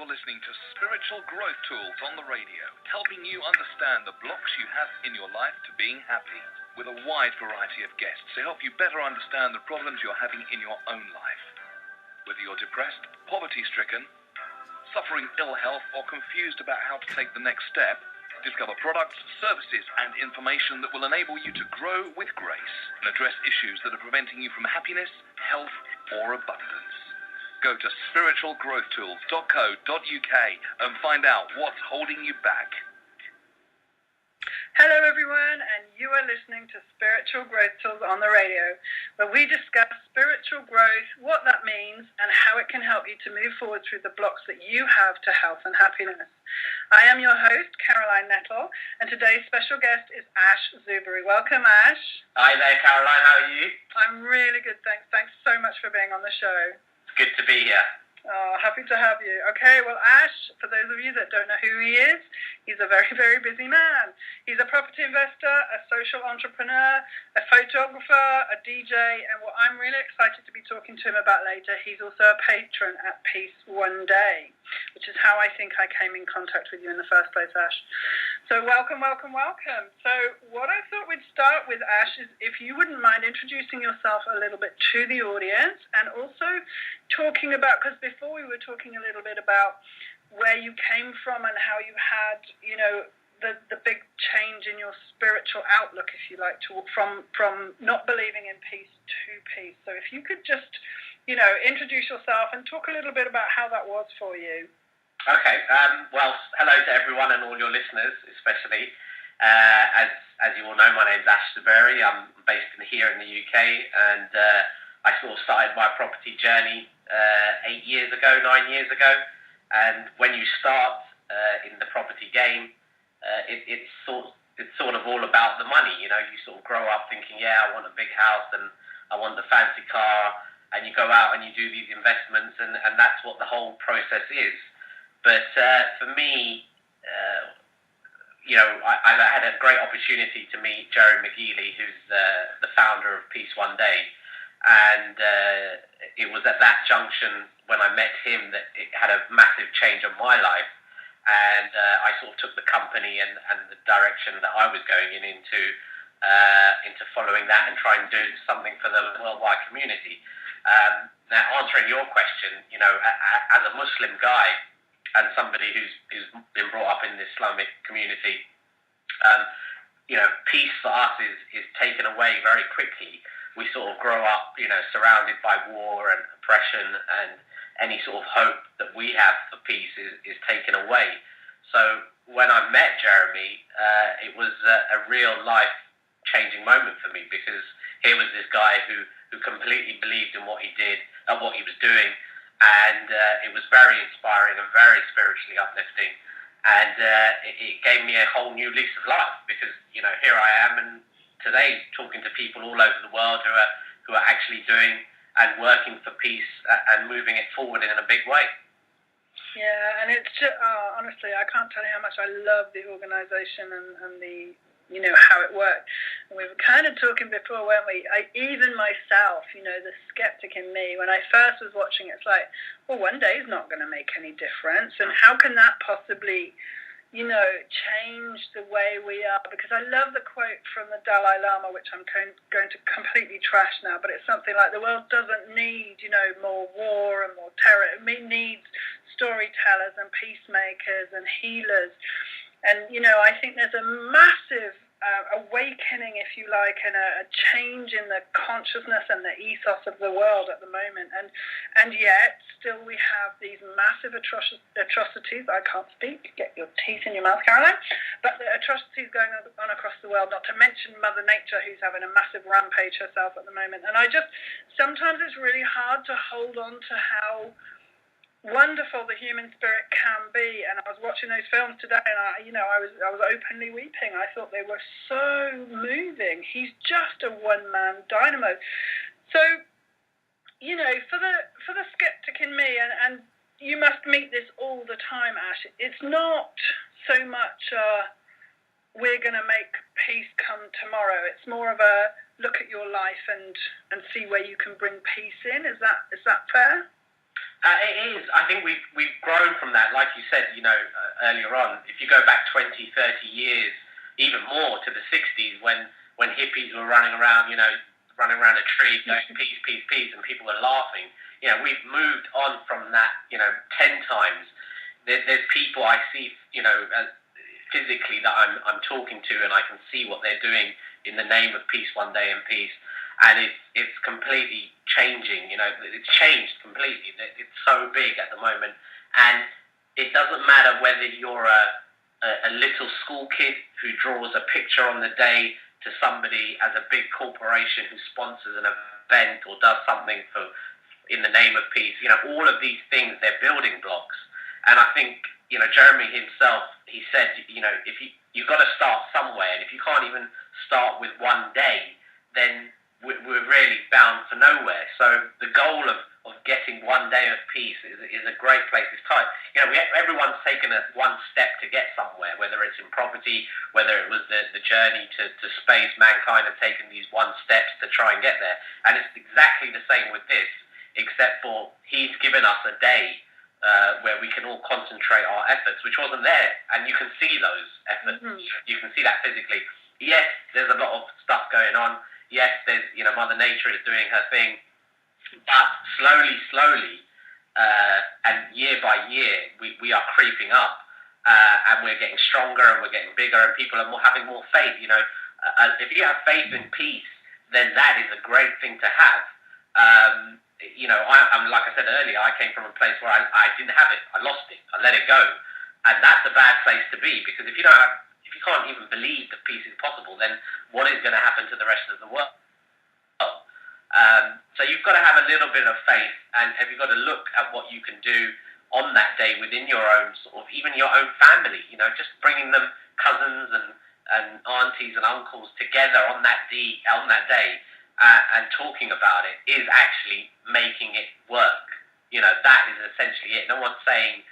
You're listening to Spiritual Growth Tools on the radio, helping you understand the blocks you have in your life to being happy, with a wide variety of guests to help you better understand the problems you're having in your own life. Whether you're depressed, poverty-stricken, suffering ill health, or confused about how to take the next step, discover products, services, and information that will enable you to grow with grace and address issues that are preventing you from happiness, health, or abundance. Go to spiritualgrowthtools.co.uk and find out what's holding you back. Hello everyone, and you are listening to Spiritual Growth Tools on the radio, where we discuss spiritual growth, what that means, and how it can help you to move forward through the blocks that you have to health and happiness. I am your host, Caroline Nettle, and today's special guest is Ash Zuberi. Welcome, Ash. Hi there, Caroline. How are you? I'm really good, thanks. Thanks so much for being on the show. Good to be here. Oh, happy to have you. Okay, well, Ash, for those of you that don't know who he is, he's a very, very busy man. He's a property investor, a social entrepreneur, a photographer, a DJ, and what I'm really excited to be talking to him about later, he's also a patron at Peace One Day, which is how I think I came in contact with you in the first place, Ash. So welcome, welcome, welcome. So what I thought we'd start with, Ash, is if you wouldn't mind introducing yourself a little bit to the audience, and also talking about, because before we were talking a little bit about where you came from and how you had, you know, the big change in your spiritual outlook, if you like, from not believing in peace to peace. So if you could just, you know, introduce yourself and talk a little bit about how that was for you. Okay. Well, hello to everyone and all your listeners, especially. As you all know, my name's Ash Zuberi. I'm based here in the UK, and I sort of started my property journey 9 years ago. And when you start in the property game, it's sort of all about the money. You know, you sort of grow up thinking, yeah, I want a big house and I want the fancy car, and you go out and you do these investments, and that's what the whole process is. But for me, you know, I had a great opportunity to meet Jerry McGeely, who's the founder of Peace One Day. And it was at that junction when I met him that it had a massive change on my life. And I sort of took the company and the direction that I was going into following that and trying to do something for the worldwide community. Now, answering your question, you know, as a Muslim guy and somebody who's been brought up in the Islamic community, you know, peace for us is taken away very quickly. We sort of grow up, you know, surrounded by war and oppression, and any sort of hope that we have for peace is taken away. So when I met Jeremy, it was a real life-changing moment for me, because here was this guy who completely believed in what he did and what he was doing, and it was very inspiring and very spiritually uplifting. And it gave me a whole new lease of life, because, you know, here I am, and today talking to people all over the world who are actually doing and working for peace and moving it forward in a big way. Yeah, and it's just, honestly, I can't tell you how much I love the organisation and the, you know, how it worked. And we were kind of talking before, weren't we? Even myself, you know, the skeptic in me, when I first was watching it, it's like, well, one day is not going to make any difference, and how can that possibly, you know, change the way we are? Because I love the quote from the Dalai Lama, which I'm going to completely trash now, but it's something like, the world doesn't need, you know, more war and more terror. It needs storytellers and peacemakers and healers. And, you know, I think there's a massive awakening, if you like, and a change in the consciousness and the ethos of the world at the moment. And yet, still we have these massive atrocities. I can't speak. Get your teeth in your mouth, Caroline. But the atrocities going on across the world, not to mention Mother Nature, who's having a massive rampage herself at the moment. And sometimes it's really hard to hold on to how wonderful the human spirit can be. And I was watching those films today, and I was openly weeping. I thought they were so moving. He's just a one-man dynamo. So, you know, for the skeptic in me, and you must meet this all the time, Ash, it's not so much we're going to make peace come tomorrow. It's more of a look at your life and see where you can bring peace in. Is that fair? It is. I think we've grown from that. Like you said, earlier on, if you go back 20, 30 years, even more, to the 60s when hippies were running around a tree going peace, peace, peace, and people were laughing. We've moved on from that, 10 times. There's people I see, physically that I'm talking to, and I can see what they're doing in the name of peace one day and peace. And it's completely changing, it's changed completely. It's so big at the moment. And it doesn't matter whether you're a little school kid who draws a picture on the day to somebody as a big corporation who sponsors an event or does something in the name of peace. All of these things, they're building blocks. And I think, Jeremy himself, he said, if you've got to start somewhere, and if you can't even start with one day, then we're really bound for nowhere. So the goal of getting one day of peace is a great place to start. Everyone's taken one step to get somewhere, whether it's in property, whether it was the journey to space. Mankind have taken these one steps to try and get there. And it's exactly the same with this, except for he's given us a day where we can all concentrate our efforts, which wasn't there. And you can see those efforts. Mm-hmm. You can see that physically. Yes, there's a lot of stuff going on. Yes, there's, Mother Nature is doing her thing. But slowly, and year by year, we are creeping up, and we're getting stronger, and we're getting bigger, and people are having more faith. If you have faith in peace, then that is a great thing to have. I'm like I said earlier, I came from a place where I didn't have it. I lost it. I let it go, and that's a bad place to be, because if you can't even believe that peace is possible, then what is going to happen to the rest of the world? So you've got to have a little bit of faith, and you've got to look at what you can do on that day within your own even your own family. Just bringing them, cousins and aunties and uncles together on that day, and talking about it is actually making it work. That is essentially it. No one's saying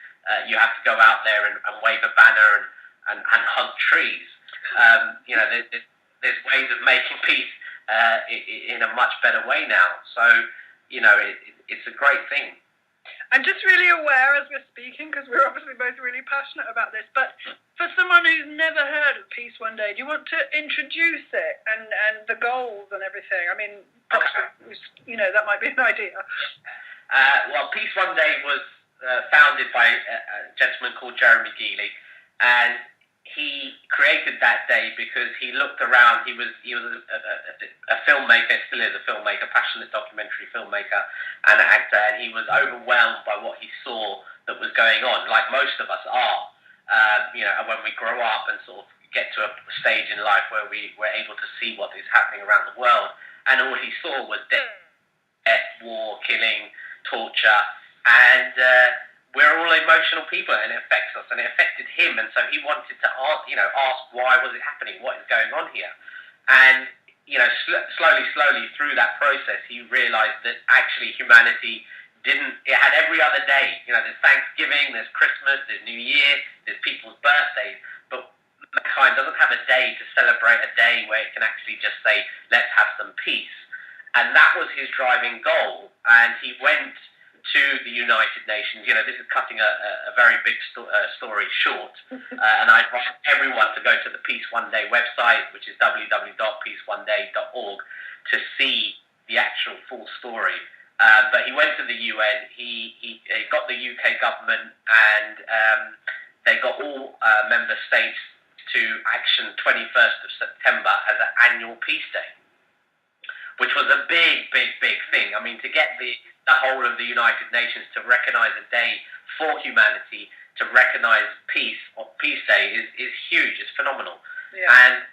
you have to go out there and wave a banner and hug trees. There's ways of making peace in a much better way now. So, it's a great thing. I'm just really aware as we're speaking, because we're obviously both really passionate about this, but for someone who's never heard of Peace One Day, do you want to introduce it and the goals and everything? I mean, that might be an idea. Well, Peace One Day was founded by a gentleman called Jeremy Geely, and he created that day because he looked around. He was a filmmaker, still is a filmmaker, passionate documentary filmmaker and an actor, and he was overwhelmed by what he saw that was going on, like most of us are. When we grow up and sort of get to a stage in life where we're able to see what is happening around the world, and all he saw was death, war, killing, torture, and we're all emotional people, and it affects us, and it affected him, and so he wanted to ask why was it happening, what is going on here, and slowly through that process, he realised that actually humanity it had every other day. There's Thanksgiving, there's Christmas, there's New Year, there's people's birthdays, but mankind doesn't have a day to celebrate a day where it can actually just say, let's have some peace, and that was his driving goal, and he went to the United Nations. This is cutting a very big story short, and I invite everyone to go to the Peace One Day website, which is www.peaceoneday.org, to see the actual full story. But he went to the UN, he got the UK government, and they got all member states to action 21st of September as an annual Peace Day, which was a big thing. I mean, to get the whole of the United Nations to recognise a day for humanity, to recognise peace, or Peace Day, is huge. It's phenomenal. Yeah. And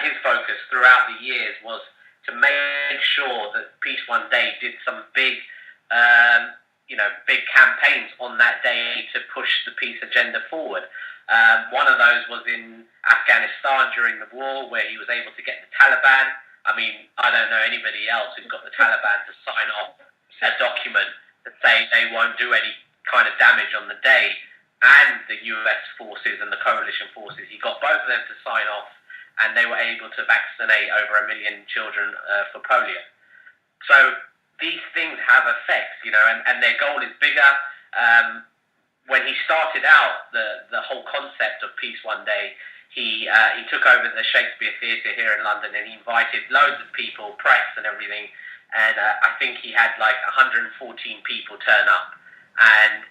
his focus throughout the years was to make sure that Peace One Day did some big campaigns on that day to push the peace agenda forward. One of those was in Afghanistan during the war, where he was able to get the Taliban. I mean, I don't know anybody else who's got the Taliban to sign off a document to say they won't do any kind of damage on the day, and the US forces and the coalition forces. He got both of them to sign off, and they were able to vaccinate over 1 million children for polio. So these things have effects, and their goal is bigger. When he started out the whole concept of Peace One Day, he took over the Shakespeare Theatre here in London, and he invited loads of people, press and everything, and I think he had like 114 people turn up, and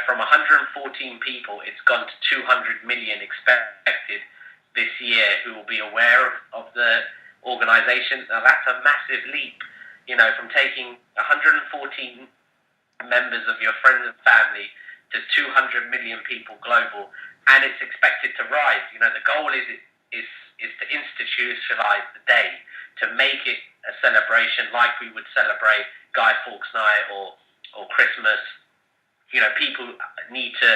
from 114 people, it's gone to 200 million expected this year who will be aware of the organisation. Now that's a massive leap, from taking 114 members of your friends and family to 200 million people global, and it's expected to rise. The goal is to institutionalise the day, to make it a celebration like we would celebrate Guy Fawkes Night or Christmas. People need to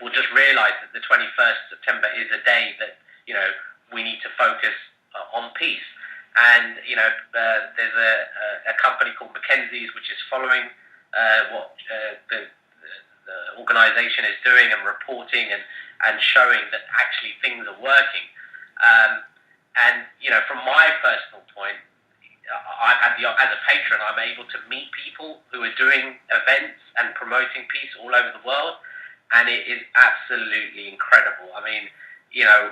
will just realise that the 21st September is a day that we need to focus on peace. And there's a company called Mackenzie's which is following what the organisation is doing and reporting and showing that actually things are working. And from my personal point, as a patron, I'm able to meet people who are doing events and promoting peace all over the world, and it is absolutely incredible. I mean,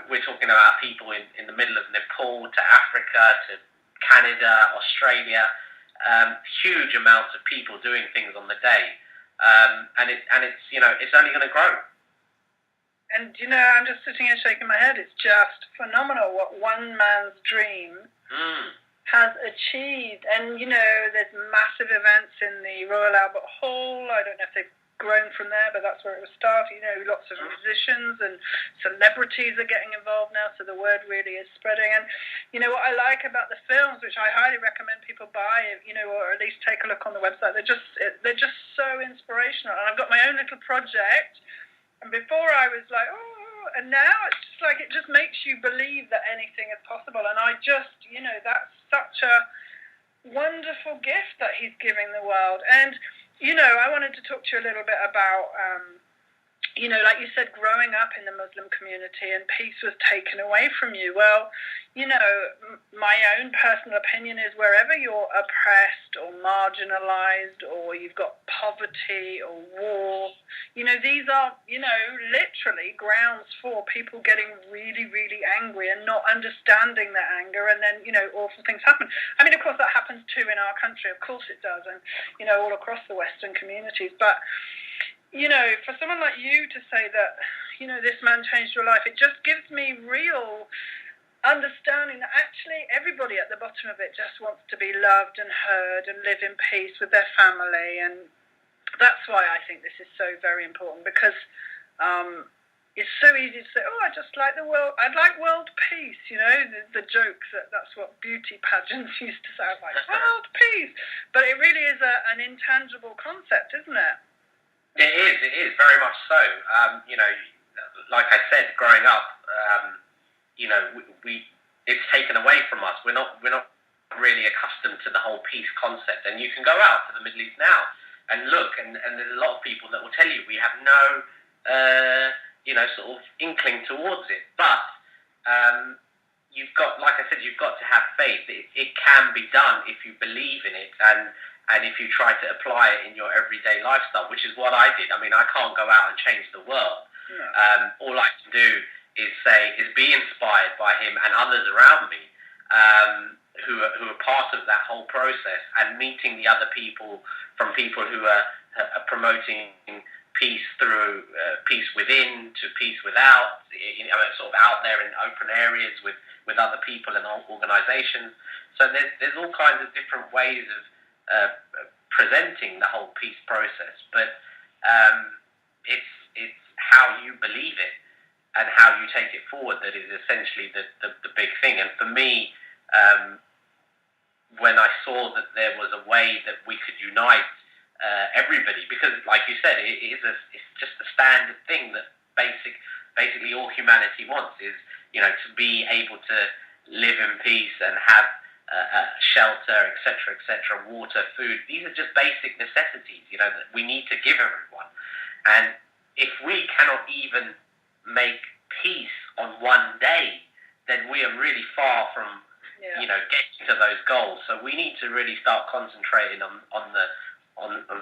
we're talking about people in the middle of Nepal to Africa to Canada, Australia, huge amounts of people doing things on the day, and it's it's only going to grow. And I'm just sitting here shaking my head. It's just phenomenal what one man's dream has achieved. And there's massive events in the Royal Albert Hall. I don't know if they've grown from there, but that's where it was started. Lots of musicians and celebrities are getting involved now, so the word really is spreading. And what I like about the films, which I highly recommend people buy, or at least take a look on the website, they're just so inspirational. And I've got my own little project, and before I was like, and now it's just like, it just makes you believe that anything is possible. And I just, that's such a wonderful gift that he's giving the world. And I wanted to talk to you a little bit about, like you said, growing up in the Muslim community and peace was taken away from you. Well, my own personal opinion is wherever you're oppressed or marginalized or you've got poverty or war, these are, literally grounds for people getting really, really angry and not understanding their anger, and then, awful things happen. I mean, of course, that happens too in our country. Of course it does, and, all across the Western communities. But, for someone like you to say that, this man changed your life, it just gives me real understanding that actually everybody at the bottom of it just wants to be loved and heard and live in peace with their family. And that's why I think this is so very important, because it's so easy to say, I just like the world, I'd like world peace, the jokes that's what beauty pageants used to sound like, world peace. But it really is an intangible concept, isn't it? It is very much so. Like I said, growing up, it's taken away from us. We're not really accustomed to the whole peace concept. And you can go out to the Middle East now and look, and there's a lot of people that will tell you we have no, sort of inkling towards it. But you've got, like I said, you've got to have faith. It can be done if you believe in it, and if you try to apply it in your everyday lifestyle, which is what I did. I mean, I can't go out and change the world. Yeah. All I can do is be inspired by him and others around me who are part of that whole process, and meeting the other people, from people who are promoting peace through peace within to peace without, sort of out there in open areas with other people and organisations. So there's all kinds of different ways of presenting the whole peace process, but it's how you believe it and how you take it forward that is essentially the big thing. And for me, when I saw that there was a way that we could unite everybody, because like you said, it's just a standard thing that basically all humanity wants is, to be able to live in peace and have shelter, etc., water, food. These are just basic necessities, that we need to give everyone. And if we cannot even make peace on one day, then we are really far from getting to those goals. So we need to really start concentrating on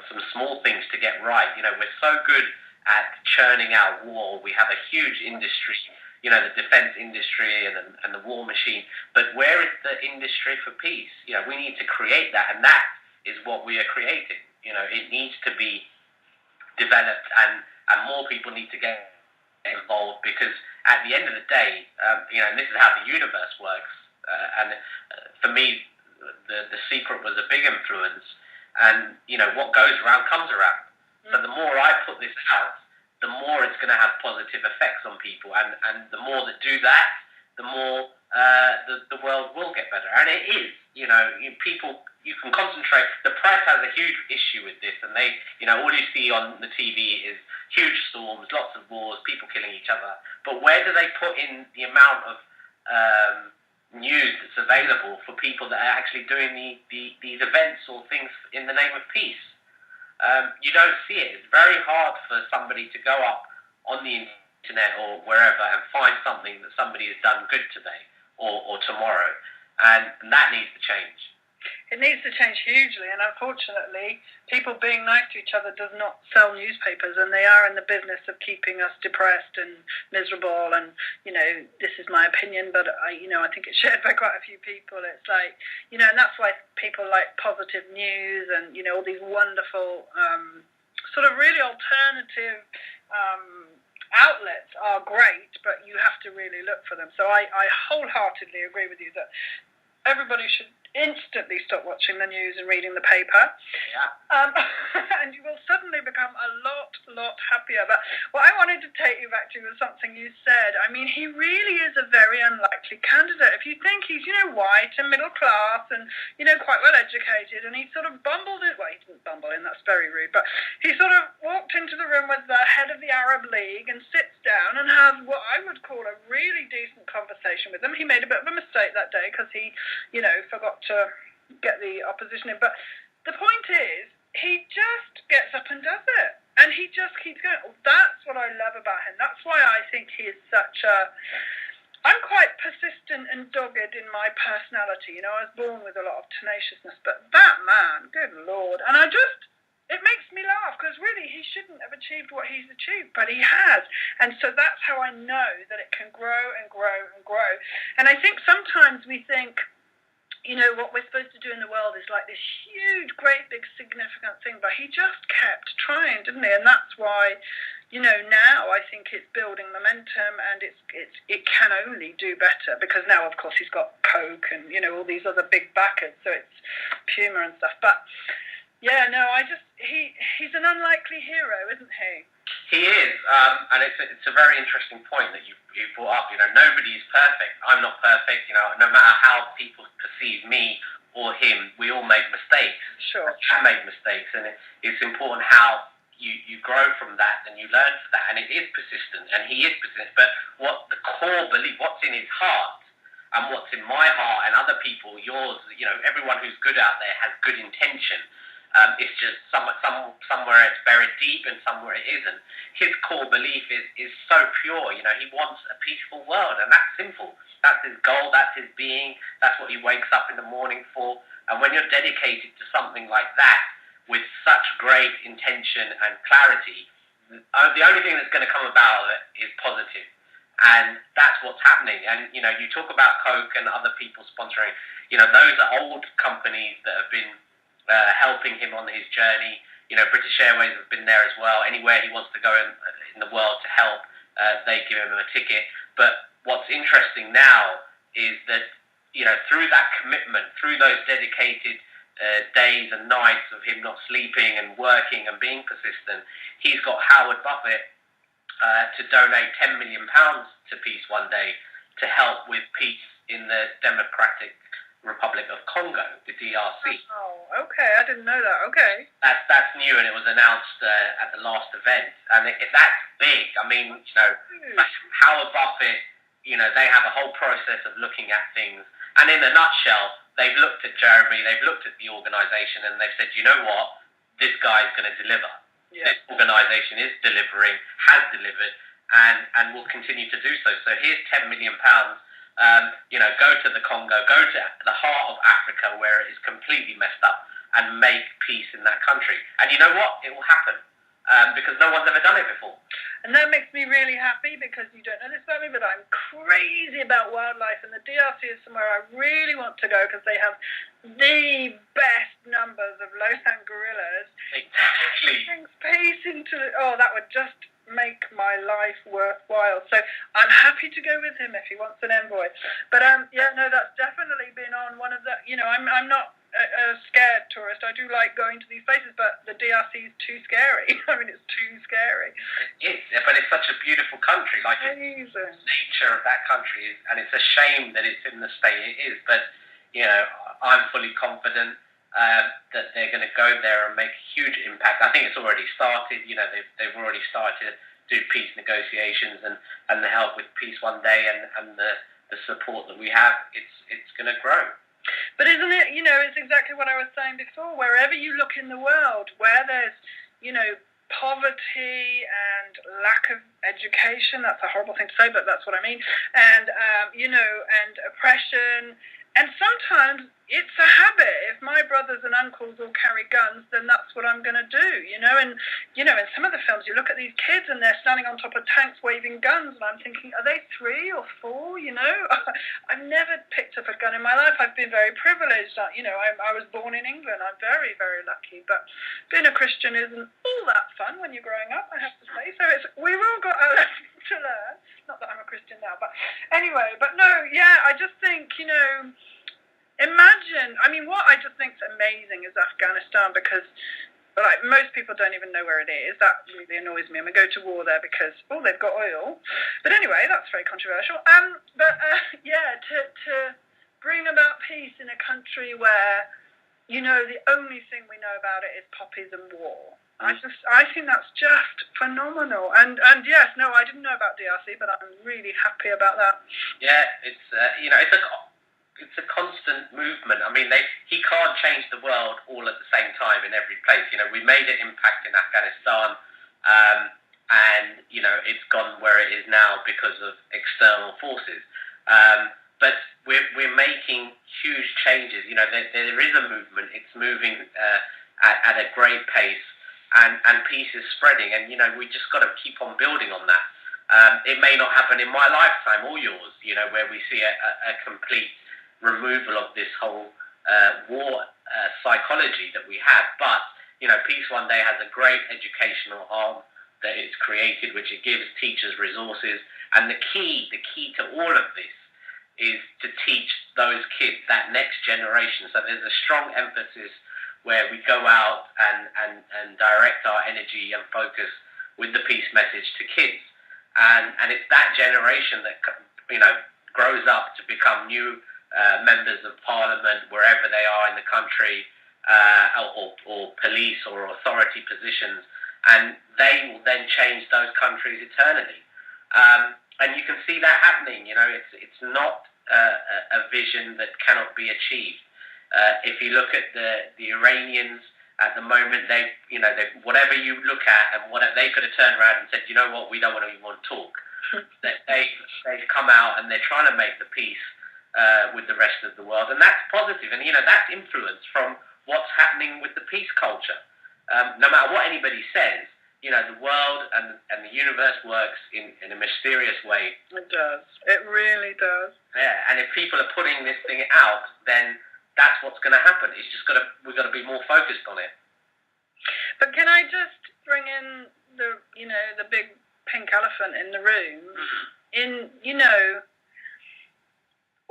some small things to get right. We're so good at churning out war. We have a huge industry, the defense industry and the war machine. But where is the industry for peace? We need to create that, and that is what we are creating. It needs to be developed, and more people need to get involved, because at the end of the day, and this is how the universe works. And for me, the secret was a big influence. And what goes around comes around. So the more I put this out, the more it's going to have positive effects on people. And the more that do that, the more the world will get better. And it is. You can concentrate. The press has a huge issue with this, and they, all you see on the TV is huge storms, lots of wars, people killing each other. But where do they put in the amount of news that's available for people that are actually doing these events or things in the name of peace? You don't see it. It's very hard for somebody to go up on the internet or wherever and find something that somebody has done good today or tomorrow, and that needs to change. It needs to change hugely, and unfortunately, people being nice to each other does not sell newspapers, and they are in the business of keeping us depressed and miserable. And this is my opinion, but I think it's shared by quite a few people. It's like, and that's why people like positive news and all these wonderful sort of really alternative outlets are great, but you have to really look for them. So I wholeheartedly agree with you that everybody should instantly stop watching the news and reading the paper. Yeah. And you will suddenly become a lot happier. But what I wanted to take you back to was something you said. I mean, he really is a very unlikely candidate. If you think he's, white and middle class and, quite well educated, and he sort of bumbled it. Well, he didn't bumble in, that's very rude, but he sort of walked into the room with the head of the Arab League and sits down and has what I would call a really decent conversation with them. He made a bit of a mistake that day because he, forgot to get the opposition in. But the point is, he just gets up and does it. And he just keeps going. That's what I love about him. That's why I think he is such a... I'm quite persistent and dogged in my personality. I was born with a lot of tenaciousness. But that man, good Lord. And it makes me laugh, because really he shouldn't have achieved what he's achieved, but he has. And so that's how I know that it can grow and grow and grow. And I think sometimes we think, what we're supposed to do in the world is like this huge, great, big, significant thing. But he just kept trying, didn't he? And that's why, now I think it's building momentum, and it can only do better, because now, of course, he's got Coke and, all these other big backers. So it's Puma and stuff. But yeah, no, he's an unlikely hero, isn't he? He is, and it's a very interesting point that you brought up. Nobody's perfect. I'm not perfect. No matter how people perceive me or him, we all make mistakes. Sure. I make mistakes, and it's important how you grow from that and you learn from that. And it is persistent, and he is persistent. But what the core belief, what's in his heart, and what's in my heart, and other people, yours, everyone who's good out there has good intention. It's just somewhere it's buried deep and somewhere it isn't. His core belief is so pure. He wants a peaceful world, and that's simple. That's his goal. That's his being. That's what he wakes up in the morning for. And when you're dedicated to something like that with such great intention and clarity, the only thing that's going to come about of it is positive. And that's what's happening. And, you talk about Coke and other people sponsoring. Those are old companies that have been helping him on his journey. British Airways have been there as well. Anywhere he wants to go in the world to help, they give him a ticket. But what's interesting now is that, through that commitment, through those dedicated days and nights of him not sleeping and working and being persistent, he's got Howard Buffett to donate £10 million to peace one day to help with peace in the Democratic Republic of Congo, the DRC. Oh, okay. I didn't know that. Okay. That's new, and it was announced at the last event. And that's big. I mean, Howard Buffett, they have a whole process of looking at things. And in a nutshell, they've looked at Jeremy, they've looked at the organisation, and they've said, you know what? This guy's going to deliver. Yeah. This organisation is delivering, has delivered, and will continue to do so. So here's £10 million Go to the Congo, go to the heart of Africa where it is completely messed up, and make peace in that country. And you know what? It will happen because no one's ever done it before. And that makes me really happy because you don't know this about me, but I'm crazy about wildlife, and the DRC is somewhere I really want to go because they have the best numbers of lowland gorillas. Exactly. That would just make my life worthwhile. So I'm happy to go with him if he wants an envoy. But that's definitely been on one of the. I'm not a scared tourist. I do like going to these places, but the DRC is too scary. I mean, it's too scary. It is, but it's such a beautiful country. Like the nature of that country is, and it's a shame that it's in the state it is. But I'm fully confident that they're going to go there and make a huge impact. I think it's already started. They've already started to do peace negotiations and the help with peace one day and the support that we have. It's going to grow. But isn't it, it's exactly what I was saying before. Wherever you look in the world, where there's, poverty and lack of education, that's a horrible thing to say, but that's what I mean, and, and oppression, and sometimes it's a habit. If my brothers and uncles all carry guns, then that's what I'm going to do, and, in some of the films, you look at these kids and they're standing on top of tanks waving guns, and I'm thinking, are they 3 or 4, I've never picked up a gun in my life. I've been very privileged. I was born in England. I'm very, very lucky, but being a Christian isn't all that fun when you're growing up, I have to say. So we've all got a lesson to learn. Not that I'm a Christian now, but anyway, I just think, imagine, what I just think is amazing is Afghanistan, because most people don't even know where it is. That really annoys me. I'm going to go to war there because, they've got oil. But anyway, that's very controversial. To bring about peace in a country where, the only thing we know about it is poppies and war. I think that's just phenomenal. And yes, no, I didn't know about DRC, but I'm really happy about that. Yeah, it's a constant movement. I mean, he can't change the world all at the same time in every place. We made an impact in Afghanistan, and it's gone where it is now because of external forces. But we're making huge changes. There is a movement. It's moving at a great pace, and peace is spreading. And we just got to keep on building on that. It may not happen in my lifetime or yours. Where we see a complete removal of this whole war psychology that we have, but peace one day has a great educational arm that it's created, which it gives teachers resources, and the key to all of this is to teach those kids, that next generation. So there's a strong emphasis where we go out and direct our energy and focus with the peace message to kids, and it's that generation that grows up to become new members of parliament wherever they are in the country, or police or authority positions, and they will then change those countries eternally. And you can see that happening. It's not a vision that cannot be achieved. If you look at the Iranians at the moment, they whatever you look at, and they could have turned around and said, you know what, we don't even want to talk. They've come out and they're trying to make the peace with the rest of the world, and that's positive. And that's influence from what's happening with the peace culture. No matter what anybody says, the world and the universe works in a mysterious way. It does. It really does. Yeah, and if people are putting this thing out, then that's what's going to happen. It's just we've got to be more focused on it. But can I just bring in the big pink elephant in the room?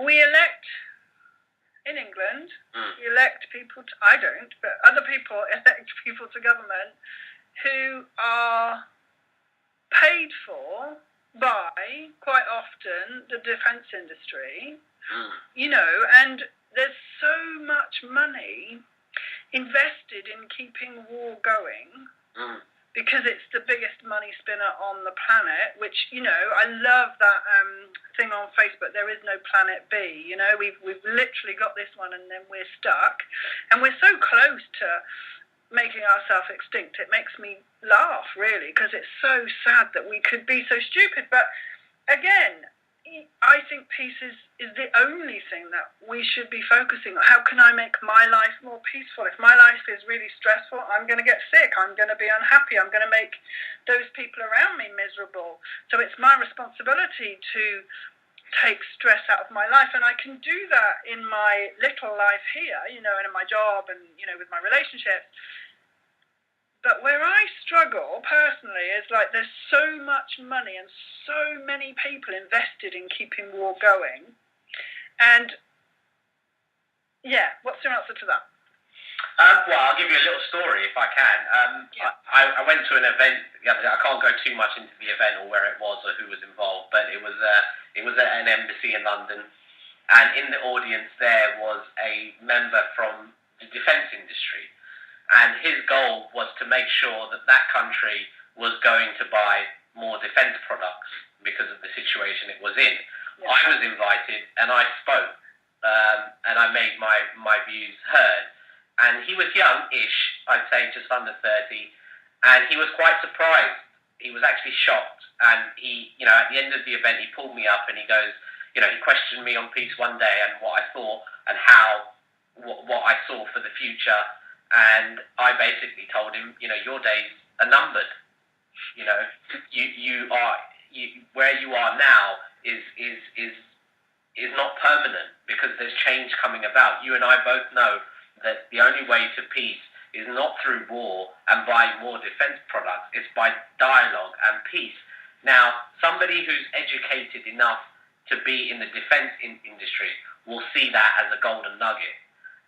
We elect in England. We elect people. I don't, but other people elect people to government who are paid for by, quite often, the defence industry, and there's so much money invested in keeping war going, because it's the biggest money spinner on the planet, which, I love that thing on Facebook, there is no planet B. We've literally got this one and then we're stuck, and we're so close to making ourselves extinct. It makes me laugh, really, because it's so sad that we could be so stupid. But again, I think peace is the only thing that we should be focusing on. How can I make my life more peaceful? If my life is really stressful, I'm going to get sick. I'm going to be unhappy. I'm going to make those people around me miserable. So it's my responsibility to take stress out of my life. And I can do that in my little life here, and in my job and, with my relationships. But where I struggle personally is there's so much money and so many people invested in keeping war going. And what's your answer to that? Well, I'll give you a little story if I can. I went to an event the other day. I can't go too much into the event or where it was or who was involved, but it was at an embassy in London, and in the audience there was a member from the defence industry. And his goal was to make sure that country was going to buy more defence products because of the situation it was in. Yeah. I was invited and I spoke and I made my views heard. And he was young-ish, I'd say just under 30, and he was quite surprised. He was actually shocked. And he, at the end of the event, he pulled me up and he goes, he questioned me on peace one day and what I thought and what I saw for the future. And I basically told him, your days are numbered. Where you are now is not permanent because there's change coming about. You and I both know that the only way to peace is not through war and buying more defense products. It's by dialogue and peace. Now, somebody who's educated enough to be in the defense industry will see that as a golden nugget.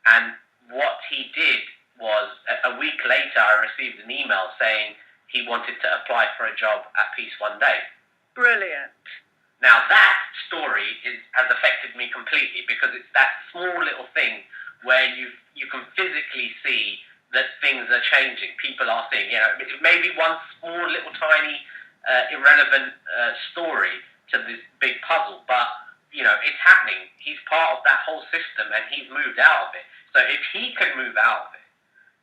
And what he did was, a week later, I received an email saying he wanted to apply for a job at Peace One Day. Brilliant. Now, that story has affected me completely because it's that small little thing where you can physically see that things are changing. People are seeing, it may be one small little tiny irrelevant story to this big puzzle, but, it's happening. He's part of that whole system and he's moved out of it. So if he can move out of it,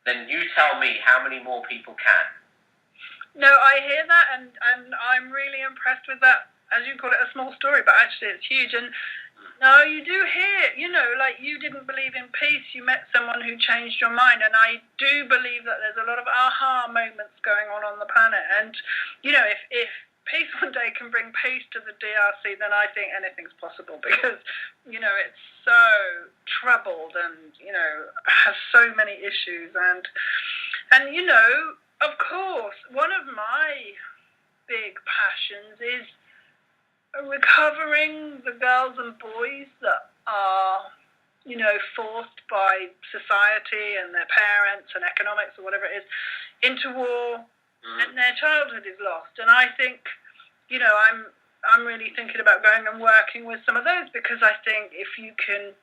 then you tell me how many more people can. No, I hear that, and I'm really impressed with that, as you call it, a small story, but actually it's huge. And no, you do hear, you didn't believe in peace, you met someone who changed your mind, and I do believe that there's a lot of aha moments going on the planet. And, if Peace One Day can bring peace to the DRC, then I think anything's possible because, it's so troubled and, has so many issues. And of course, one of my big passions is recovering the girls and boys that are, forced by society and their parents and economics or whatever it is into war. And their childhood is lost. And I think, I'm really thinking about going and working with some of those because I think if you can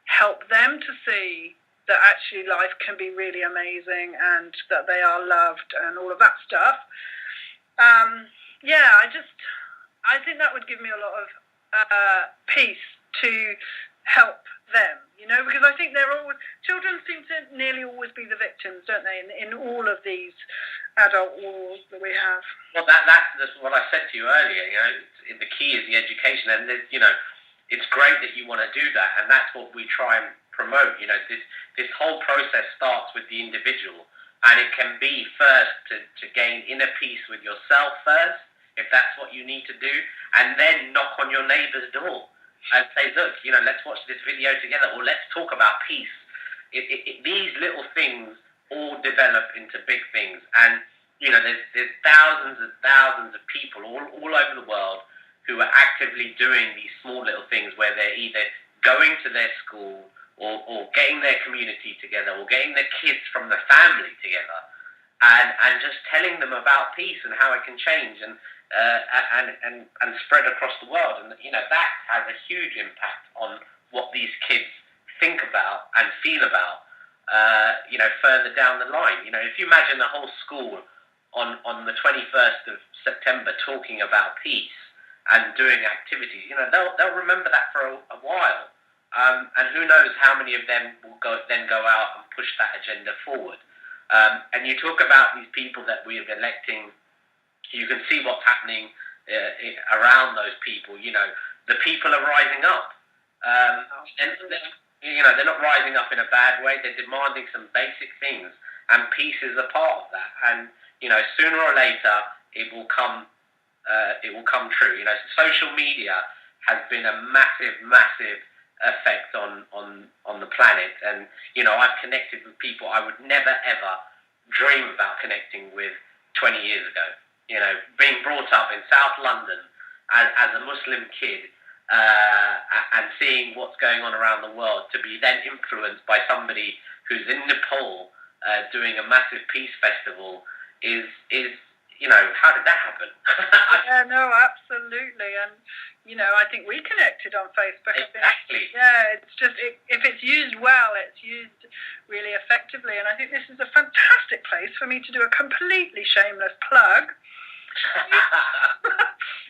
help them to see that actually life can be really amazing and that they are loved and all of that stuff, I think that would give me a lot of peace to help them, because I think children seem to nearly always be the victims, don't they, in all of these adult wars that we have. Well, that's what I said to you earlier, the key is the education, and it's great that you want to do that, and that's what we try and promote, this whole process starts with the individual, and it can be first to gain inner peace with yourself first, if that's what you need to do, and then knock on your neighbour's door and say, look, let's watch this video together, or let's talk about peace. These little things all develop into big things, and there's thousands and thousands of people all over the world who are actively doing these small little things where they're either going to their school or getting their community together or getting their kids from the family together and just telling them about peace and how it can change and spread across the world. And that has a huge impact on what these kids think about and feel about further down the line. If you imagine the whole school on the 21st of September talking about peace and doing activities, they'll remember that for a while. And who knows how many of them will go out and push that agenda forward. And you talk about these people that we are electing, you can see what's happening around those people. the people are rising up. And they're not rising up in a bad way. They're demanding some basic things, and peace is a part of that. And sooner or later, it will come true. Social media has been a massive effect on the planet, and I've connected with people I would never ever dream about connecting with 20 years ago. Being brought up in South London as a Muslim kid, and seeing what's going on around the world, to be then influenced by somebody who's in Nepal doing a massive peace festival is how did that happen? Yeah, no, absolutely. And I think we connected on Facebook. Exactly. It's just if it's used well, it's used really effectively. And I think this is a fantastic place for me to do a completely shameless plug.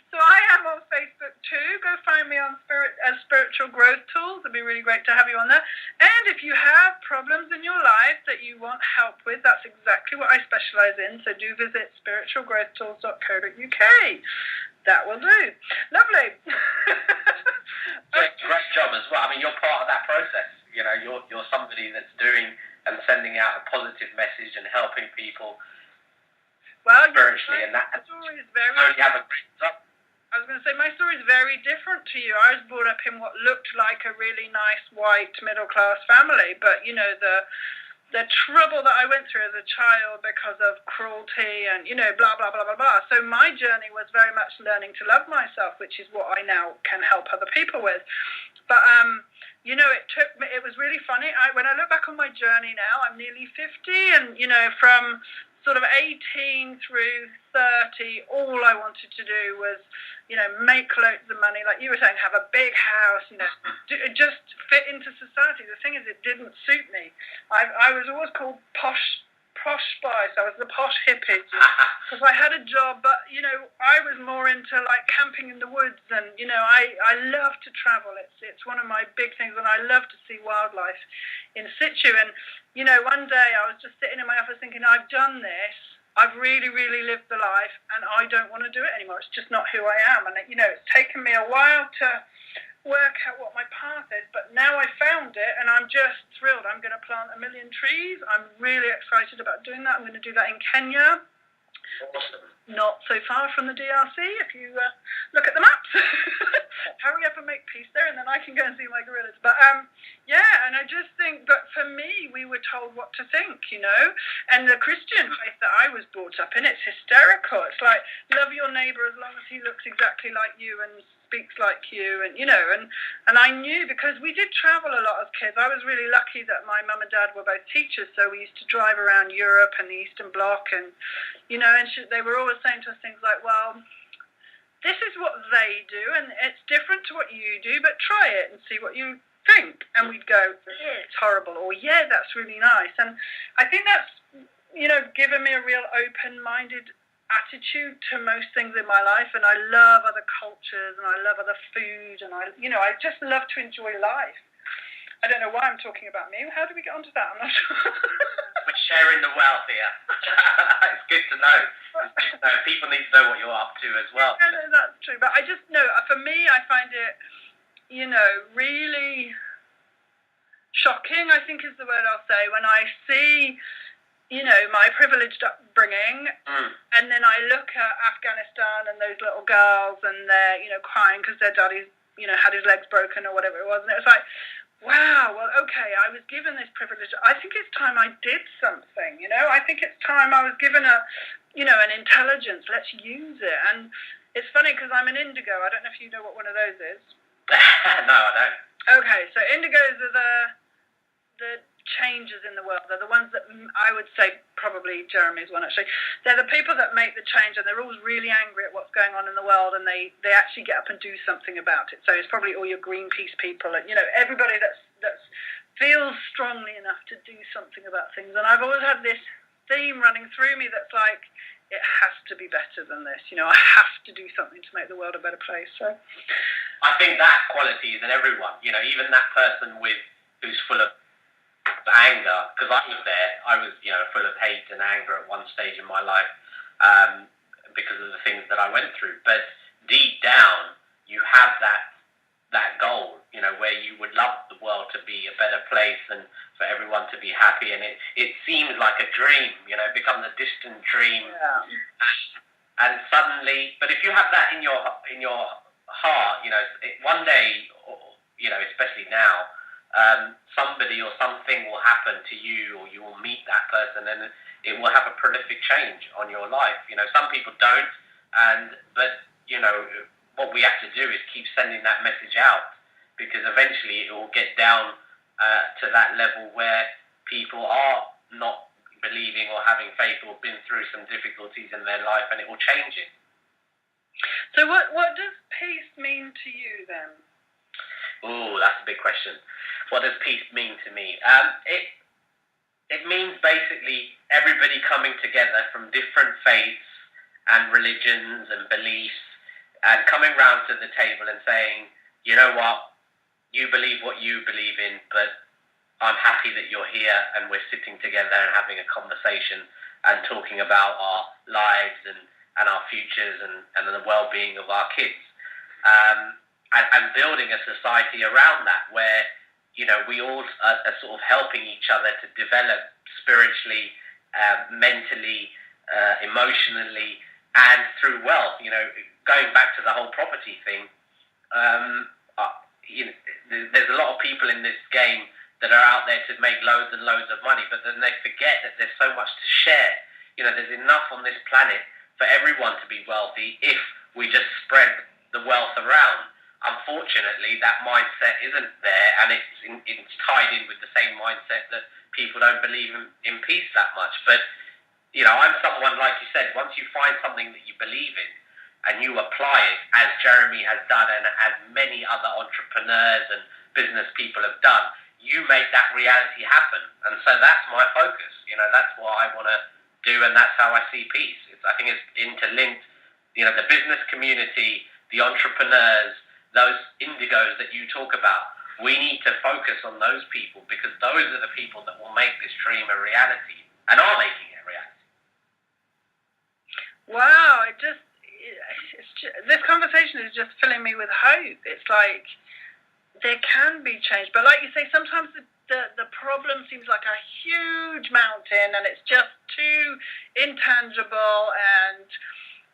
So I am on Facebook too. Go find me on Spiritual Growth Tools. It'd be really great to have you on there. And if you have problems in your life that you want help with, that's exactly what I specialise in. So do visit spiritualgrowthtools.co.uk. That will do. Lovely. Great job as well. I mean, you're part of that process. You're somebody that's doing and sending out a positive message and helping people spiritually, and that story is very. Only have a great job. I was going to say, my story is very different to you. I was brought up in what looked like a really nice white middle-class family, but, the trouble that I went through as a child because of cruelty and, blah, blah, blah, blah, blah. So my journey was very much learning to love myself, which is what I now can help other people with. But, it was really funny. When I look back on my journey now, I'm nearly 50, and, from sort of 18 through 30, all I wanted to do was, make loads of money, like you were saying, have a big house, just fit into society. The thing is, it didn't suit me. I was always called posh spice. I was the posh hippie because I had a job, but I was more into like camping in the woods, and I love to travel. It's one of my big things, and I love to see wildlife in situ. And one day I was just sitting in my office thinking, I've done this. I've really, really lived the life, and I don't want to do it anymore. It's just not who I am. And it's taken me a while to work out what my path is, but now I found it, and I'm just thrilled. I'm going to plant 1 million trees. I'm really excited about doing that. I'm going to do that in Kenya. Awesome. Not so far from the DRC, if you look at the maps. Hurry up and make peace there, and then I can go and see my gorillas. But and I just think, but for me, we were told what to think, and the Christian faith that I was brought up in, it's hysterical. It's like, love your neighbour as long as he looks exactly like you and speaks like you, and and I knew, because we did travel a lot as kids. I was really lucky that my mum and dad were both teachers, so we used to drive around Europe and the Eastern Bloc, and they were always saying to us things like, well, this is what they do, and it's different to what you do, but try it and see what you think. And we'd go, it's horrible, or yeah, that's really nice. And I think that's given me a real open-minded attitude to most things in my life, and I love other cultures, and I love other food, and I just love to enjoy life. I don't know why I'm talking about me. How do we get onto that? I'm not sure. We're sharing the wealth here. It's good to know. People need to know what you're up to as well. Yeah, no, that's true. But I just know, for me, I find it, really shocking, I think is the word I'll say, when I see my privileged upbringing, and then I look at Afghanistan and those little girls, and they're, crying because their daddy, had his legs broken or whatever it was, and it was like, wow, well, okay, I was given this privilege. I think it's time I did something, I think it's time I was given an intelligence. Let's use it. And it's funny because I'm an indigo. I don't know if you know what one of those is. No, I don't. Okay, so indigos are the changes in the world. They're the ones that I would say, probably Jeremy's one actually, they're the people that make the change, and they're always really angry at what's going on in the world, and they actually get up and do something about it. So it's probably all your Greenpeace people, and everybody that's feels strongly enough to do something about things. And I've always had this theme running through me that's like, it has to be better than this. I have to do something to make the world a better place. So I think that quality is in everyone. Even that person who's full of anger, because I was there. I was, full of hate and anger at one stage in my life because of the things that I went through. But deep down, you have that that goal, where you would love the world to be a better place and for everyone to be happy, and it seems like a dream, it becomes a distant dream. Yeah. And suddenly, but if you have that in your heart, one day, especially now, somebody or something will happen to you, or you will meet that person, and it will have a prolific change on your life. Some people don't, but what we have to do is keep sending that message out, because eventually it will get down to that level where people are not believing or having faith, or been through some difficulties in their life, and it will change it. So what does peace mean to you then? Oh, that's a big question. What does peace mean to me? It means basically everybody coming together from different faiths and religions and beliefs, and coming round to the table and saying, you know what, you believe what you believe in, but I'm happy that you're here and we're sitting together and having a conversation and talking about our lives and our futures and the well-being of our kids. And building a society around that where, we all are sort of helping each other to develop spiritually, mentally, emotionally, and through wealth. Going back to the whole property thing, there's a lot of people in this game that are out there to make loads and loads of money, but then they forget that there's so much to share. There's enough on this planet for everyone to be wealthy if we just spread the wealth around. Unfortunately, that mindset isn't there, and it's tied in with the same mindset that people don't believe in peace that much. But, I'm someone, like you said, once you find something that you believe in, and you apply it, as Jeremy has done, and as many other entrepreneurs and business people have done, you make that reality happen. And so that's my focus. That's what I want to do, and that's how I see peace. I think it's interlinked. The business community, the entrepreneurs, those indigos that you talk about, we need to focus on those people, because those are the people that will make this dream a reality, and are making it a reality. Wow, this conversation is just filling me with hope. It's like there can be change, but like you say, sometimes the problem seems like a huge mountain, and it's just too intangible and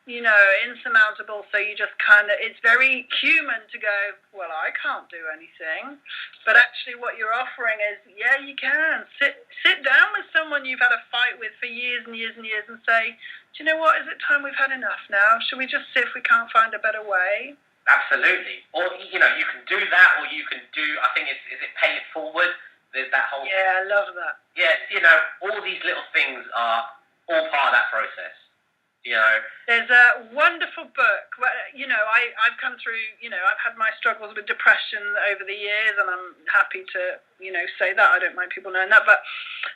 insurmountable. So you just it's very human to go, well, I can't do anything, but actually what you're offering is, yeah, you can sit down with someone you've had a fight with for years and years and years, and say, do you know what, is it time we've had enough now? Should we just see if we can't find a better way? Absolutely. Or you can do that, or you can do, I think is it pay it forward? There's that whole, yeah, I love that. Yeah, all these little things are all part of that process. There's a wonderful book. I've come through, I've had my struggles with depression over the years, and I'm happy to, say that. I don't mind people knowing that. But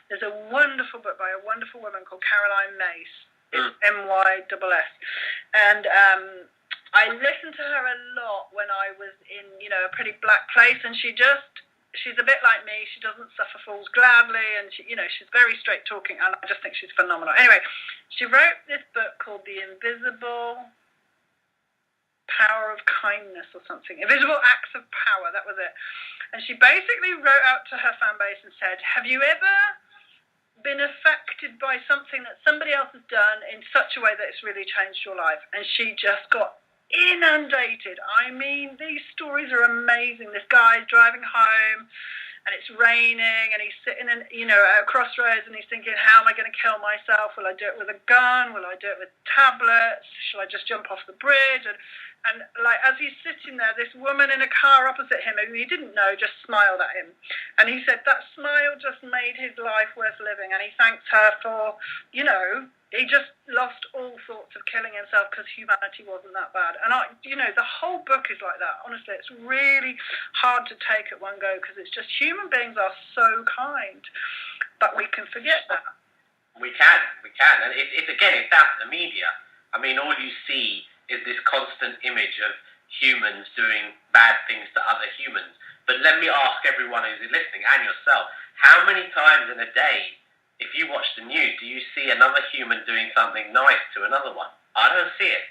there's a wonderful book by a wonderful woman called Caroline Myss. It's MYSS. And I listened to her a lot when I was in, a pretty black place, and she's a bit like me. She doesn't suffer fools gladly, and she's very straight talking, and I just think she's phenomenal. Anyway, she wrote this book called The Invisible Power of Kindness or something. Invisible Acts of Power, that was it. And she basically wrote out to her fan base and said, have you ever been affected by something that somebody else has done in such a way that it's really changed your life? And she just got inundated. I mean, these stories are amazing. This guy's driving home, and it's raining, and he's sitting in, at a crossroads, and he's thinking, how am I going to kill myself? Will I do it with a gun? Will I do it with tablets? Shall I just jump off the bridge? And like, as he's sitting there, this woman in a car opposite him, who he didn't know, just smiled at him. And he said that smile just made his life worth living. And he thanked her for, he just lost all thoughts of killing himself because humanity wasn't that bad. And the whole book is like that. Honestly, it's really hard to take at one go, because it's just, human beings are so kind, but we can forget that. We can. And it's down to the media. I mean, all you see is this constant image of humans doing bad things to other humans. But let me ask everyone who's listening, and yourself, how many times in a day, if you watch the news, do you see another human doing something nice to another one? I don't see it.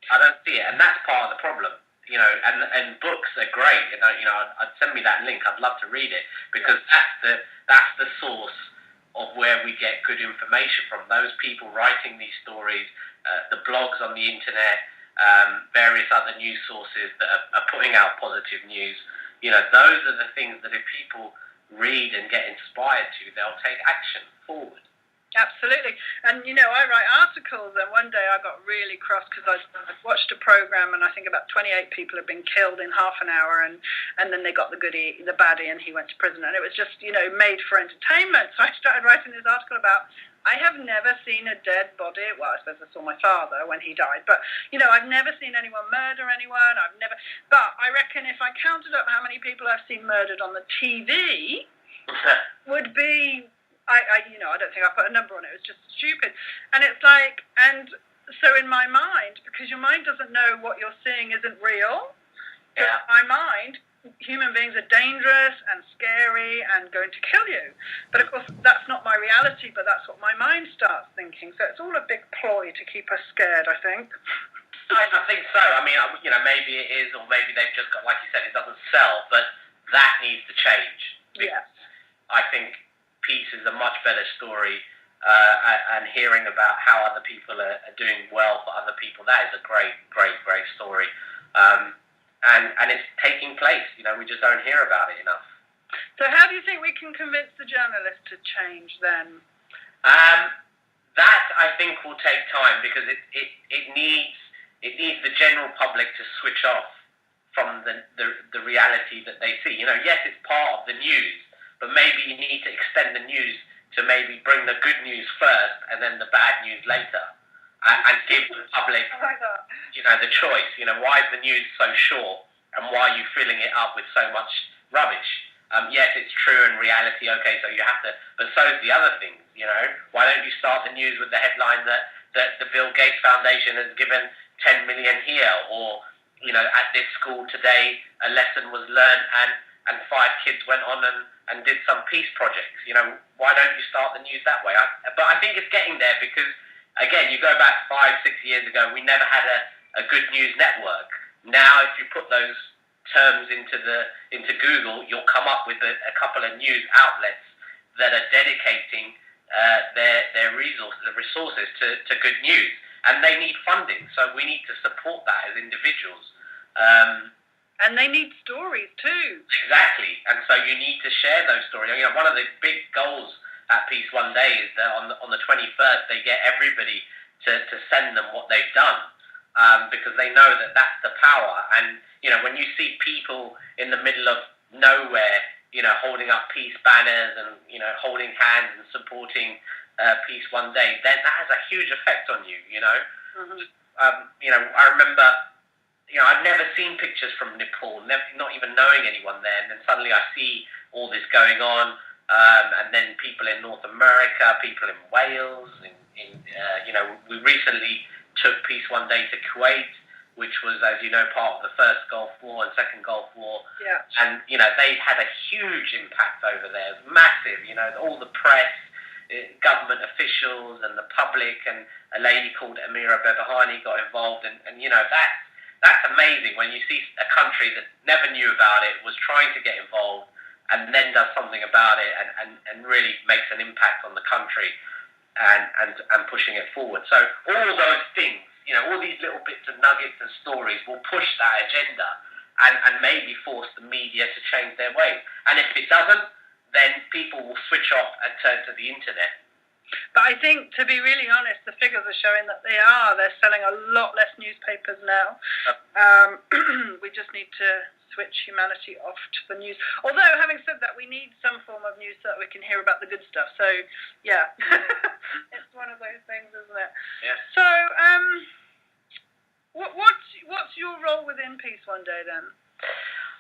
And that's part of the problem. and books are great. I'd send me that link. I'd love to read it, because that's the source of where we get good information from. Those people writing these stories, the blogs on the internet, various other news sources that are putting out positive news. Those are the things that if people read and get inspired to, they'll take action forward. Absolutely. And, I write articles, and one day I got really cross because I watched a program, and I think about 28 people had been killed in half an hour, and then they got the baddie, and he went to prison. And it was just, made for entertainment. So I started writing this article about, I have never seen a dead body. Well, I suppose I saw my father when he died. But, I've never seen anyone murder anyone. But I reckon if I counted up how many people I've seen murdered on the TV, would be... I don't think I put a number on it. It was just stupid. And it's like, and so in my mind, because your mind doesn't know what you're seeing isn't real, in my mind, human beings are dangerous and scary and going to kill you. But of course, that's not my reality, but that's what my mind starts thinking. So it's all a big ploy to keep us scared, I think. I think so. I mean, maybe it is, or maybe they've just got, like you said, it doesn't sell, but that needs to change. Yeah. I think peace is a much better story, and hearing about how other people are doing well for other people, that is a great, great, great story. And it's taking place. We just don't hear about it enough. So how do you think we can convince the journalists to change then? That, I think, will take time, because it needs the general public to switch off from the reality that they see. Yes, it's part of the news, but maybe you need to extend the news to maybe bring the good news first and then the bad news later, and give the public, the choice. Why is the news so short, and why are you filling it up with so much rubbish? Yes, it's true in reality. Okay, so you have to, but so is the other things. Why don't you start the news with the headline that the Bill Gates Foundation has given 10 million here, or at this school today a lesson was learned and 5 kids went on and did some peace projects. Why don't you start the news that way? But I think it's getting there, because, again, you go back 5-6 years ago, we never had a good news network. Now, if you put those terms into Google, you'll come up with a couple of news outlets that are dedicating their resources to good news. And they need funding, so we need to support that as individuals. And they need stories too. Exactly, and so you need to share those stories. One of the big goals at Peace One Day is that on the 21st they get everybody to send them what they've done, because they know that that's the power. And when you see people in the middle of nowhere, holding up peace banners and holding hands and supporting Peace One Day, then that has a huge effect on you. Mm-hmm. I remember. I've never seen pictures from Nepal, not even knowing anyone there, and then suddenly I see all this going on, and then people in North America, people in Wales, we recently took Peace One Day to Kuwait, which was, as you know, part of the first Gulf War and second Gulf War, and they had a huge impact over there. It was massive, all the press, government officials and the public, and a lady called Amira Bebahani got involved, and that's amazing when you see a country that never knew about it, was trying to get involved, and then does something about it and really makes an impact on the country and pushing it forward. So all those things, all these little bits of nuggets and stories will push that agenda and maybe force the media to change their ways. And if it doesn't, then people will switch off and turn to the internet. But I think, to be really honest, the figures are showing that they're selling a lot less newspapers now. We just need to switch humanity off to the news. Although, having said that, we need some form of news so that we can hear about the good stuff. So, yeah, it's one of those things, isn't it? Yeah. So, what's your role within Peace One Day then?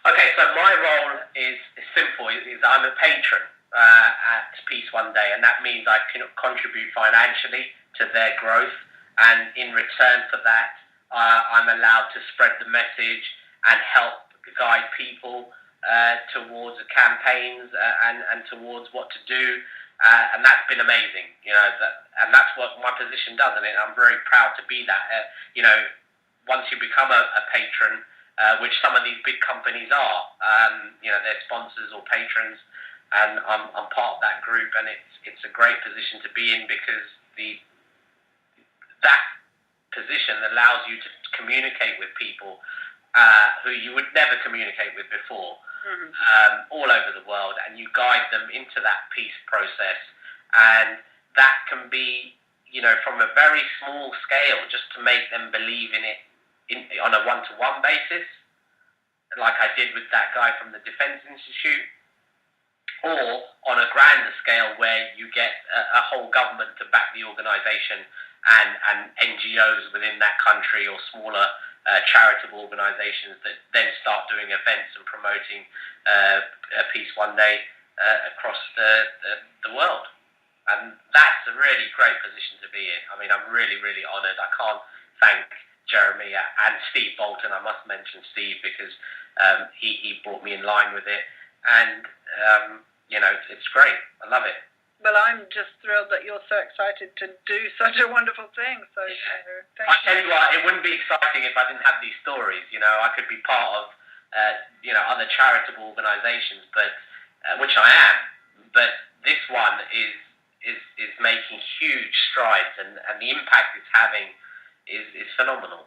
Okay, so my role is simple. Is I'm a patron at Peace One Day, and that means I can contribute financially to their growth, and in return for that, I'm allowed to spread the message and help guide people towards the campaigns and towards what to do, and that's been amazing, and that's what my position does, and I'm very proud to be that. Once you become a patron, which some of these big companies are. They're sponsors or patrons, and I'm part of that group, and it's a great position to be in because that position allows you to communicate with people who you would never communicate with before, all over the world, and you guide them into that peace process, and that can be, from a very small scale, just to make them believe in it on a one-to-one basis, like I did with that guy from the Defence Institute, or on a grander scale where you get a whole government to back the organisation and NGOs within that country or smaller charitable organisations that then start doing events and promoting Peace One Day across the world. And that's a really great position to be in. I mean, I'm really, really honoured. I can't thank Jeremy and Steve Bolton. I must mention Steve because he brought me in line with it. And, it's great. I love it. Well, I'm just thrilled that you're so excited to do such a wonderful thing. So, thank you. I tell you what, it wouldn't be exciting if I didn't have these stories. I could be part of, other charitable organisations, but which I am. But this one is making huge strides, and the impact it's having is phenomenal.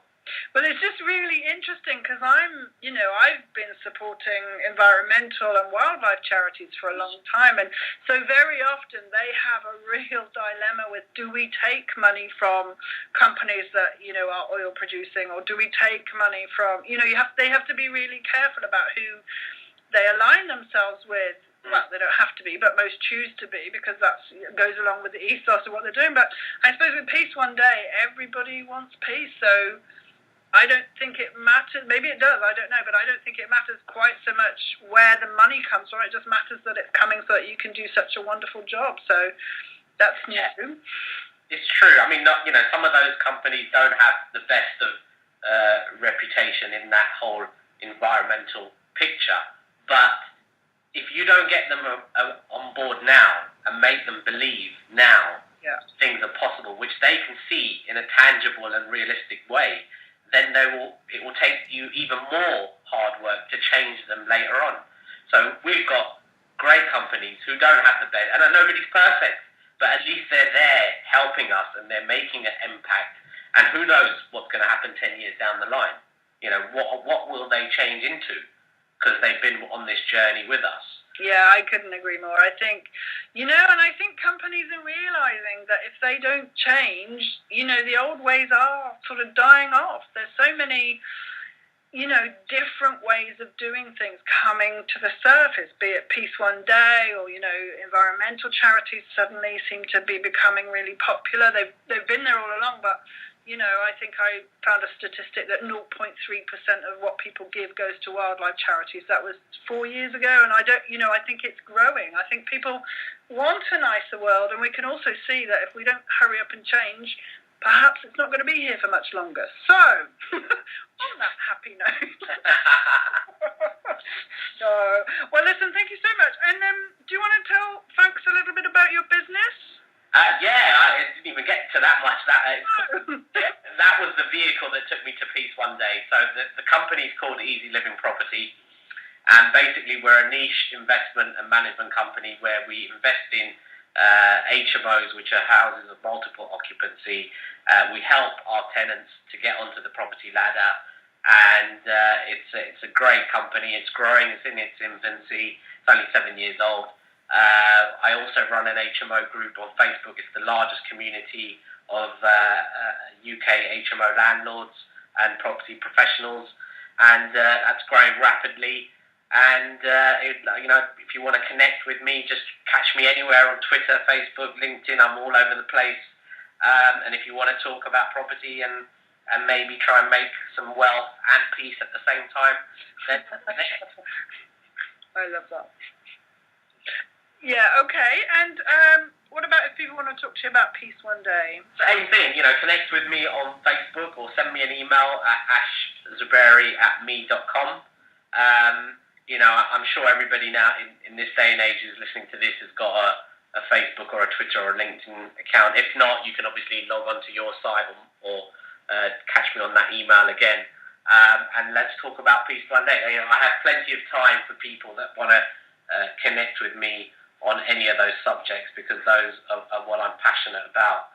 Well, it's just really interesting because I've been supporting environmental and wildlife charities for a long time, and so very often they have a real dilemma with, do we take money from companies that are oil producing, or do we take money from they have to be really careful about who they align themselves with. Well, they don't have to be, but most choose to be because that goes along with the ethos of what they're doing. But I suppose with Peace One Day, everybody wants peace, so I don't think it matters. Maybe it does, I don't know, but I don't think it matters quite so much where the money comes from. It just matters that it's coming so that you can do such a wonderful job. So that's new. It's true. I mean, some of those companies don't have the best of reputation in that whole environmental picture, but if you don't get them on board now and make them believe now things are possible, which they can see in a tangible and realistic way, then it will take you even more hard work to change them later on. So we've got great companies who don't have the best, and nobody's perfect, but at least they're there helping us and they're making an impact. And who knows what's going to happen 10 years down the line? What will they change into? Because they've been on this journey with us. Yeah, I couldn't agree more. I think, and I think companies are realising that if they don't change, the old ways are sort of dying off. There's so many, different ways of doing things coming to the surface, be it Peace One Day or, environmental charities suddenly seem to be becoming really popular. They've been there all along, but I think I found a statistic that 0.3% of what people give goes to wildlife charities. That was 4 years ago, and I think it's growing. I think people want a nicer world, and we can also see that if we don't hurry up and change, perhaps it's not going to be here for much longer. So, on that happy note. No. Well, listen, thank you so much. And do you want to tell folks a little bit about your business? I didn't even get to that much. That was the vehicle that took me to Peace One Day. So the company's called EasyLivingProperty, and basically we're a niche investment and management company where we invest in HMOs, which are houses of multiple occupancy. We help our tenants to get onto the property ladder, and it's a great company. It's growing. It's in its infancy. It's only 7 years old. I also run an HMO group on Facebook. It's the largest community of UK HMO landlords and property professionals, and that's growing rapidly. And if you want to connect with me, just catch me anywhere on Twitter, Facebook, LinkedIn. I'm all over the place. And if you want to talk about property and maybe try and make some wealth and peace at the same time, then connect. I love that. Yeah, okay. And what about if people want to talk to you about Peace One Day? Same thing, connect with me on Facebook or send me an email at ashzuberi@me.com. I'm sure everybody now in this day and age who's listening to this has got a Facebook or a Twitter or a LinkedIn account. If not, you can obviously log on to your site or catch me on that email again. and let's talk about peace one day. You know, I have plenty of time for people that want to connect with me on any of those subjects, because those are what I'm passionate about.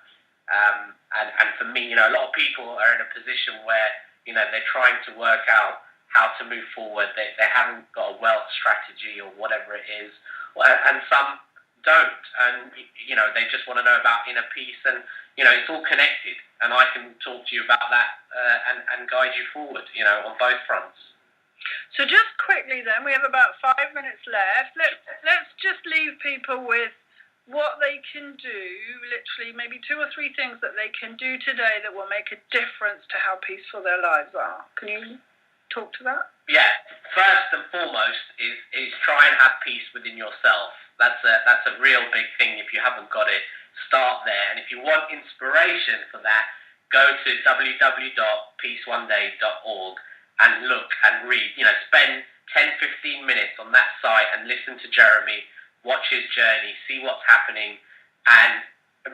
And for me, you know, a lot of people are in a position where, you know, they're trying to work out how to move forward. They haven't got a wealth strategy or whatever it is, and some don't. And, you know, they just want to know about inner peace, and, you know, it's all connected. And I can talk to you about that and guide you forward, you know, on both fronts. So just quickly then, we have about 5 minutes left. Let's just leave people with what they can do, literally maybe 2 or 3 things that they can do today that will make a difference to how peaceful their lives are. Can you talk to that? Yeah. First and foremost is try and have peace within yourself. That's a real big thing. If you haven't got it, start there. And if you want inspiration for that, go to www.peaceoneday.org and look and read. You know, spend 10-15 minutes on that site and listen to Jeremy, watch his journey, see what's happening, and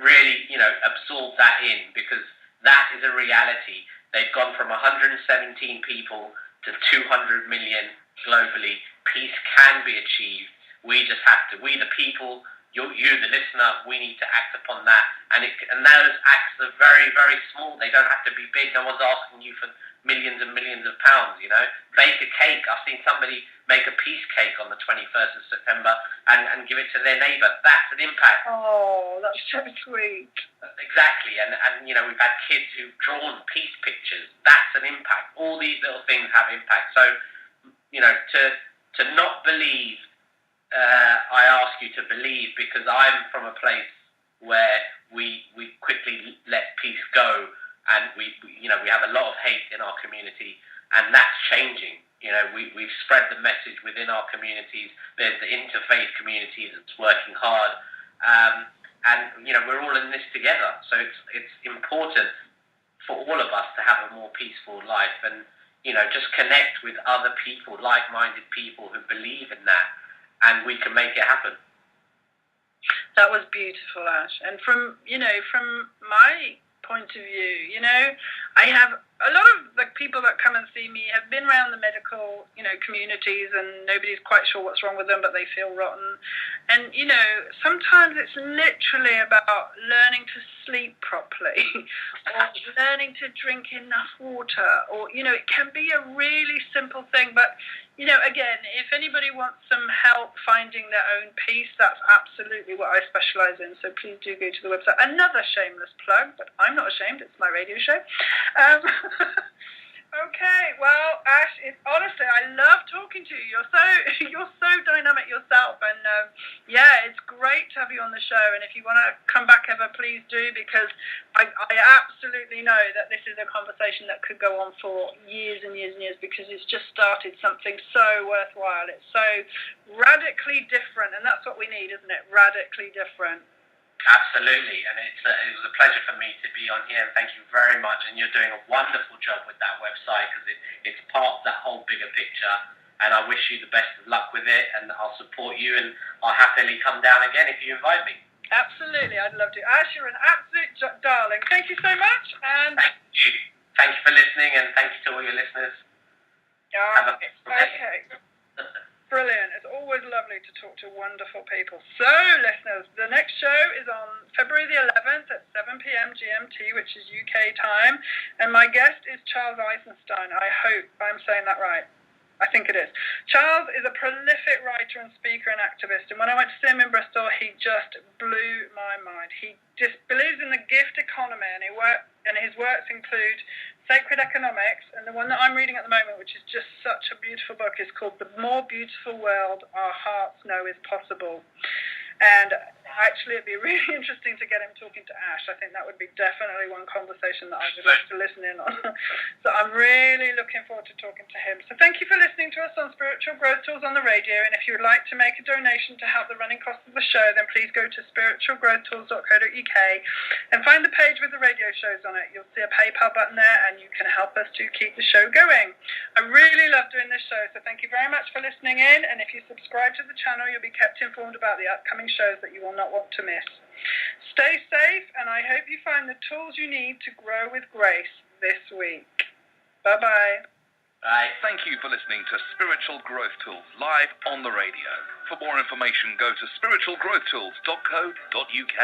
really, you know, absorb that in, because that is a reality. They've gone from 117 people to 200 million globally. Peace can be achieved. We just have to, we the people, you the listener, we need to act upon that. And those acts are very, very small. They don't have to be big. No one's asking you for millions and millions of pounds, you know. Bake a cake. I've seen somebody make a peace cake on the 21st of September and give it to their neighbour. That's an impact. Oh, that's so sweet. Exactly. And you know, we've had kids who've drawn peace pictures. That's an impact. All these little things have impact. So, you know, to not believe, I ask you to believe, because I'm from a place where we quickly let peace go. And we have a lot of hate in our community, and that's changing. You know, we've spread the message within our communities. There's the interfaith community that's working hard, and you know, we're all in this together. So it's important for all of us to have a more peaceful life, and, you know, just connect with other people, like-minded people who believe in that, and we can make it happen. That was beautiful, Ash. And from my point of view, you know, I have a lot of the people that come and see me have been around the medical, you know, communities, and nobody's quite sure what's wrong with them, but they feel rotten. And, you know, sometimes it's literally about learning to sleep properly or learning to drink enough water, or, you know, it can be a really simple thing. But, you know, again, if anybody wants some help finding their own peace, that's absolutely what I specialise in. So please do go to the website. Another shameless plug, but I'm not ashamed. It's my radio show. Okay, well, Ash, honestly, I love talking to you. You're so dynamic yourself, and yeah, it's great to have you on the show. And if you want to come back ever, please do, because I absolutely know that this is a conversation that could go on for years and years and years, because it's just started something so worthwhile. It's so radically different, and that's what we need, isn't it? Radically different. Absolutely, and it was a pleasure for me to be on here, and thank you very much. And you're doing a wonderful job with that website, because it's part of that whole bigger picture, and I wish you the best of luck with it, and I'll support you, and I'll happily come down again if you invite me. Absolutely, I'd love to. Ash, you're an absolute darling. Thank you so much. And thank you for listening, and thank you to all your listeners. Have a good day. Okay. Brilliant. It's always lovely to talk to wonderful people. So, listeners, the next show is on February the 11th at 7 p.m. GMT, which is UK time. And my guest is Charles Eisenstein. I hope I'm saying that right. I think it is. Charles is a prolific writer and speaker and activist. And when I went to see him in Bristol, he just blew my mind. He just believes in the gift economy, and his works include Sacred Economics, and the one that I'm reading at the moment, which is just such a beautiful book, is called The More Beautiful World Our Hearts Know Is Possible. And actually, it'd be really interesting to get him talking to Ash. I think that would be definitely one conversation that I would like to listen in on. So I'm really looking forward to talking to him. So thank you for listening to us on Spiritual Growth Tools on the radio. And if you would like to make a donation to help the running costs of the show, then please go to spiritualgrowthtools.co.uk and find the page with the radio shows on it. You'll see a PayPal button there, and you can help us to keep the show going. I really love doing this show, so thank you very much for listening in. And if you subscribe to the channel, you'll be kept informed about the upcoming shows that you will not want to miss. Stay safe, and I hope you find the tools you need to grow with grace this week. Bye-bye. Right. Thank you for listening to Spiritual Growth Tools live on the radio. For more information, go to spiritualgrowthtools.co.uk.